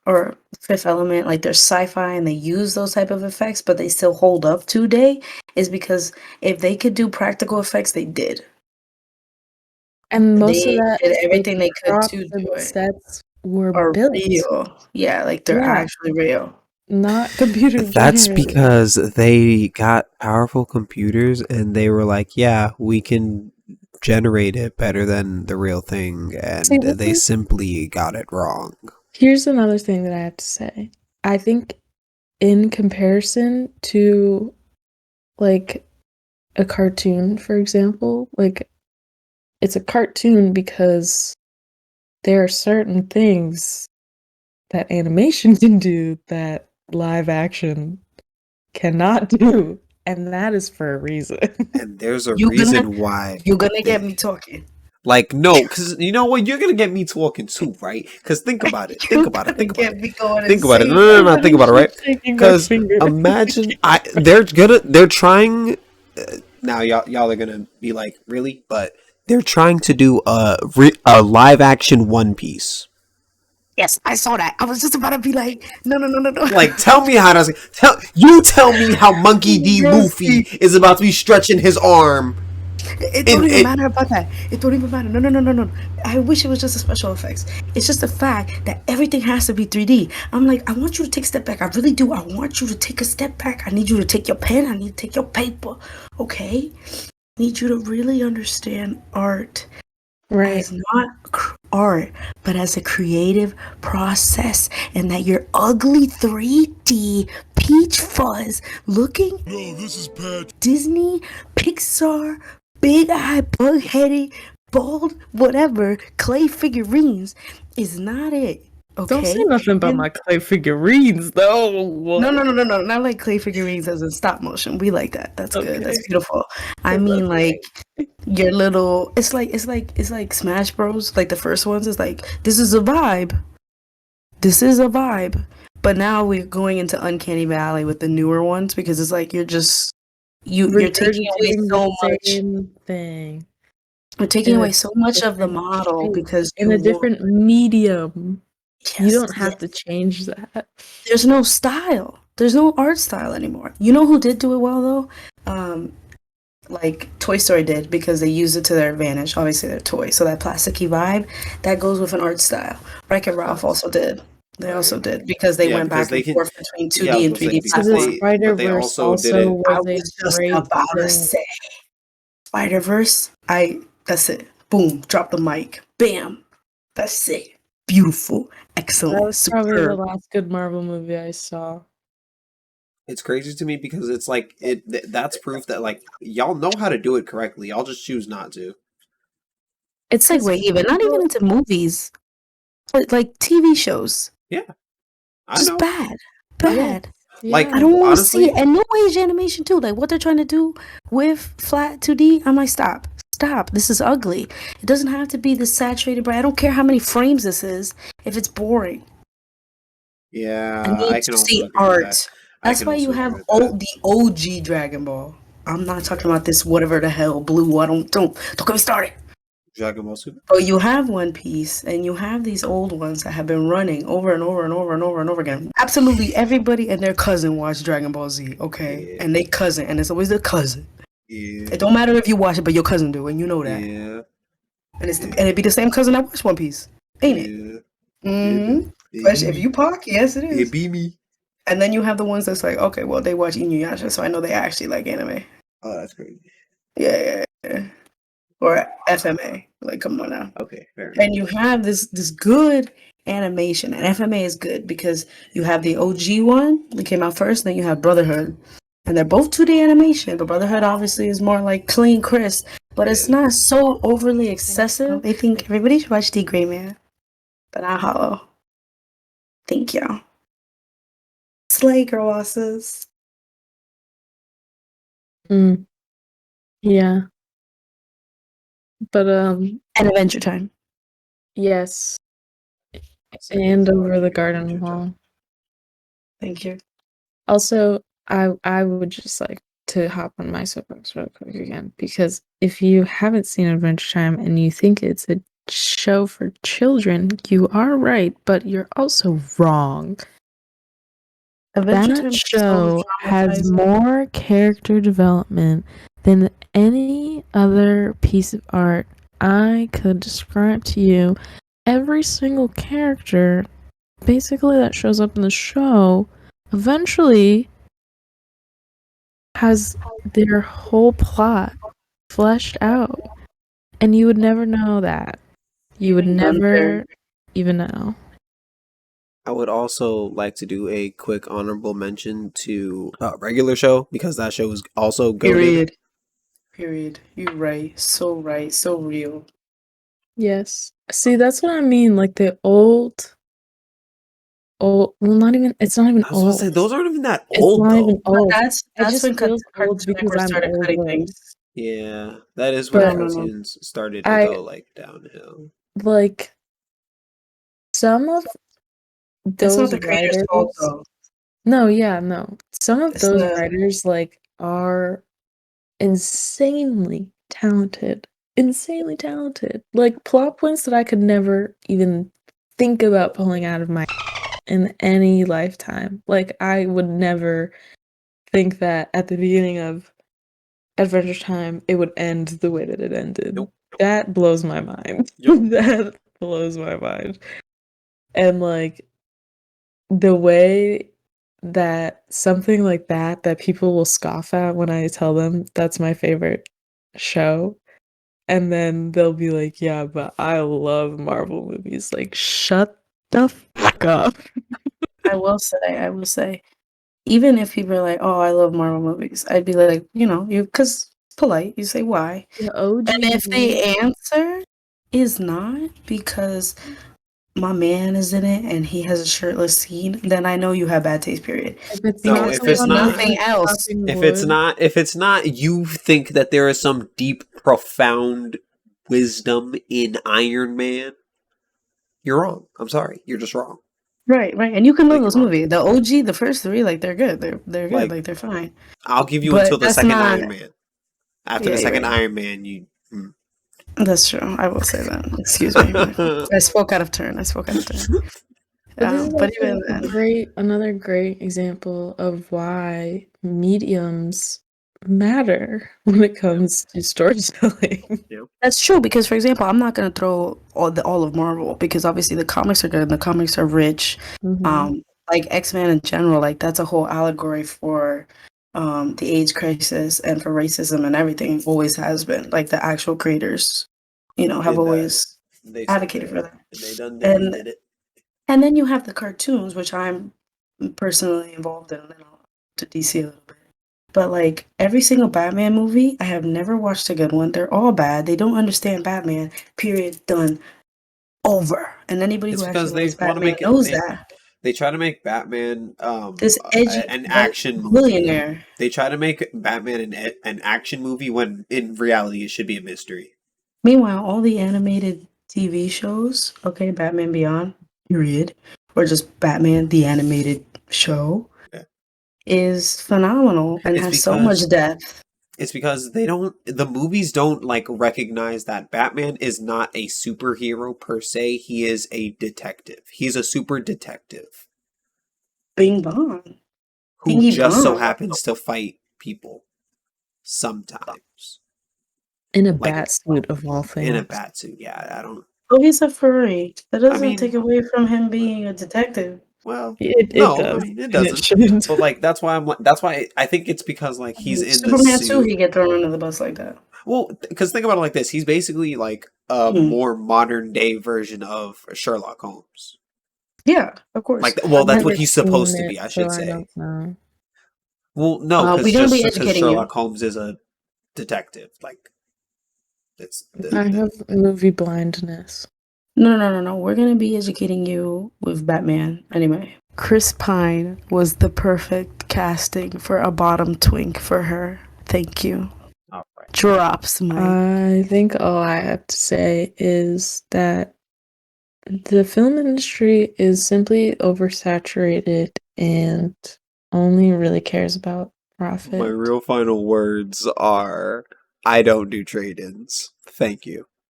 or Fifth Element, like there's sci-fi and they use those type of effects, but they still hold up today, is because if they could do practical effects, they did. And most of They that did is like everything they could props to and do it. sets were Are built. real. Yeah, like they're Yeah, actually real. not computer That's generated. because they got powerful computers and they were like, yeah, we can generate it better than the real thing, See, and they simply got it wrong. here's another thing that I have to say. I think in comparison to like a cartoon, for example, like it's a cartoon because there are certain things that animation can do that live action cannot do, and that is for a reason. And there's a You gonna reason why. you're gonna get They, me talking. like, no, because you know what? You're gonna get me talking too, right? Because think about it. Think You're about it. gonna Think about get it. me going Think about it. No, insane. no, no, I'm no. Think about it, actually right? shaking my Because finger. imagine they're trying. Now y'all are gonna be like, really? But they're trying to do a live action One Piece. Yes, I saw that. I was just about to be like, no, no, no, no, no. Like, tell me how does tell me how Monkey D. Yes, Luffy is about to be stretching his arm it in don't even it. matter about that. It don't even matter. No, no, no, no, no. I wish it was just a special effects. It's just the fact that everything has to be 3D. I'm like, I want you to take a step back. I really do. I want you to take a step back. I need you to take your pen. I need to take your paper. Okay? I need you to really understand art Right. as not art, but as a creative process, and that your ugly 3D peach fuzz looking Disney, Pixar, big eye, bug headed, bald, whatever, clay figurines is not it. Don't say Okay? nothing about And my clay figurines, though. no, no, no, no, no, not like clay figurines as in stop motion. We like that. That's good. That's Okay, beautiful. I 'cause mean, that's like your little. It's like Smash Bros. Like the first ones. It's like this is a vibe. This is a vibe. But now we're going into Uncanny Valley with the newer ones because it's like you're taking away regurgitating the so much. same thing You're taking in a away so much of the different model shape, because in a different medium. You yes, don't have to yes. change that. There's no style. There's no art style anymore. You know who did do it well though? Like Toy Story did because they used it to their advantage. Obviously, they're toys, so that plasticky vibe that goes with an art style. Wreck-It Ralph Facts. also did. They also Right. did because they Yeah, went because back they and can. forth between Yeah, I 2D was and gonna say 3D because So the platform. but they Spider-Verse also did also it. I was a was just great about to thing. say Spider-Verse. That's it. Boom, drop the mic. Bam. That's it. Beautiful, That excellent, was probably the superb. last good Marvel movie I saw. It's crazy to me because it's like that's proof that like y'all know how to do it correctly. Y'all just choose not to. It's 'cause Segue even, not even people into movies, but like TV shows. Yeah, I Just know. bad. yes, Bad. Like I yeah. don't want to see it. honestly, And no age animation too. Like what they're trying to do with flat 2D. I'm like, stop. Stop. This is ugly. It doesn't have to be this saturated bright. I don't care how many frames this is if it's boring. I yeah, need I can to also see agree with that. art. I That's can why you also have agree with that. the OG Dragon Ball. I'm not talking about this whatever the hell blue. Don't get me started. Dragon Ball Super. But you have One Piece and you have these old ones that have been running over and over and over and over and over again. Absolutely everybody and their cousin watched Dragon Ball Z, okay? Yeah, And they cousin, and it's always their cousin. yeah, It don't matter if you watch it, but your cousin do, and you know that. yeah, And it be the same cousin that watched One Piece, ain't it? yeah, yeah. Mm-hmm. It be Especially if me. you Pac, yes it It is. be me. And then you have the ones that's like, okay, well, they watch Inuyasha, so I know they actually like anime. Oh, that's crazy. Yeah. Or FMA. Like, come on now. Okay, fair enough. And you have this good animation, and FMA is good because you have the OG one that came out first, then you have Brotherhood, and they're both 2D animation. But Brotherhood obviously is more like clean, crisp, but it's not so overly excessive. I think everybody should watch D Gray Man, but not Hollow. Thank you. Slay girl asses. Mm, yeah. But And Adventure Time. yes. And Over the Garden Wall. Thank you. Also, I would just like to hop on my soapbox real quick again, because if you haven't seen Adventure Time and you think it's a show for children, you are right, but you're also wrong. Adventure That Time is so show has traumatizing. more character development than any other piece of art I could describe to you. Every single character, basically, that shows up in the show, eventually has their whole plot fleshed out. And you would never know that. You would Even never Gunther. even know. I would also like to do a quick honorable mention to regular show because that show is also goated. Period. You're right. So right. So real. Yes. See, that's what I mean. Like the old, well, not even, it's not even I was about to say old. those aren't even that It's old not even though. But old. that's It that's just when feels Cartoon old because Network I'm started cutting older. things. Yeah, that is when No, But no, no. cartoons started to I go like downhill. like some of It's not those the creator's fault writers. though. No, yeah, no. Some of It's those the writers like are insanely talented. Insanely talented. Like plot points that I could never even think about pulling out of my in any lifetime. Like I would never think that at the beginning of Adventure Time it would end the way that it ended. Nope. That blows my mind. Yep. That blows my mind. And like the way that something like that people will scoff at when I tell them that's my favorite show, and then they'll be like, "Yeah, but I love Marvel movies." Like, shut the fuck up. I will say, even if people are like, "Oh, I love Marvel movies," I'd be like, you because polite, you say why, The and if OG, the answer is not because my man is in it and he has a shirtless scene, then I know you have bad taste. Period. if it's No, not Because the if there's it's one where not, nothing he's else. chopping if it's wood, not, if it's not, you think that there is some deep, profound wisdom in Iron Man. You're wrong. I'm sorry. You're just wrong. Right, right, and you can love Like you're those wrong. movies. The OG, the first three, like they're good. They're good. Like Like they're fine. I'll give you until But the that's second not. Iron Man. After Yeah, the you're second right. Iron Man, you. That's true. I will say that. Excuse me. I spoke out of turn. I spoke out of turn. but this is But also even then, another great example of why mediums matter when it comes to storytelling. Yeah. that's true because, for example, I'm not gonna throw all of Marvel because obviously the comics are good and the comics are rich. Mhm. Um, like X-Men in general, like that's a whole allegory for the AIDS crisis and for racism and everything. Always has been. Like the actual creators, have Did that. always They said advocated that. for that. And they done did And did it. and then you have the cartoons, which I'm personally involved in, and then I'll to DC a little bit. But like every single Batman movie, I have never watched a good one. They're all bad. They don't understand Batman. Period. Done. Over. And anybody It's who because actually they likes want to Batman make it. knows that. They try to make Batman This edgy an white action movie. billionaire. They try to make Batman an action movie when in reality it should be a mystery. Meanwhile, all the animated TV shows, okay, Batman Beyond, period, or just Batman the animated show, Yeah. is phenomenal and It's has so much because depth. they don't the movies don't like recognize that Batman is not a superhero per se. He is a detective. He's a super detective Bing bong. who Bingy just so bong. happens to fight people sometimes. In a Like bat suit of all in a things. bat suit. Yeah, I don't Oh, he's a furry. That I doesn't take mean away from him being a detective. Well, It no, I does, mean it and it doesn't. shouldn't. But like that's why I think it's because like he's in the Superman too, suit. he get thrown under the bus like that. Well, because think about it like this: he's basically like a Mhm. more modern day version of Sherlock Holmes. Yeah, of course. Like, well, I've that's never what he's seen supposed to it, be, I so should I say. don't know. Well, no, We're because gonna be just because educating you. Sherlock Holmes is a detective, like it's I the have movie blindness. No. We're gonna be educating you with Batman. Anyway, Chris Pine was the perfect casting for a bottom twink for her. Thank you. all right. Drops mic. I think all I have to say is that the film industry is simply oversaturated and only really cares about My profit. real final words are: I don't do trade-ins. Thank you.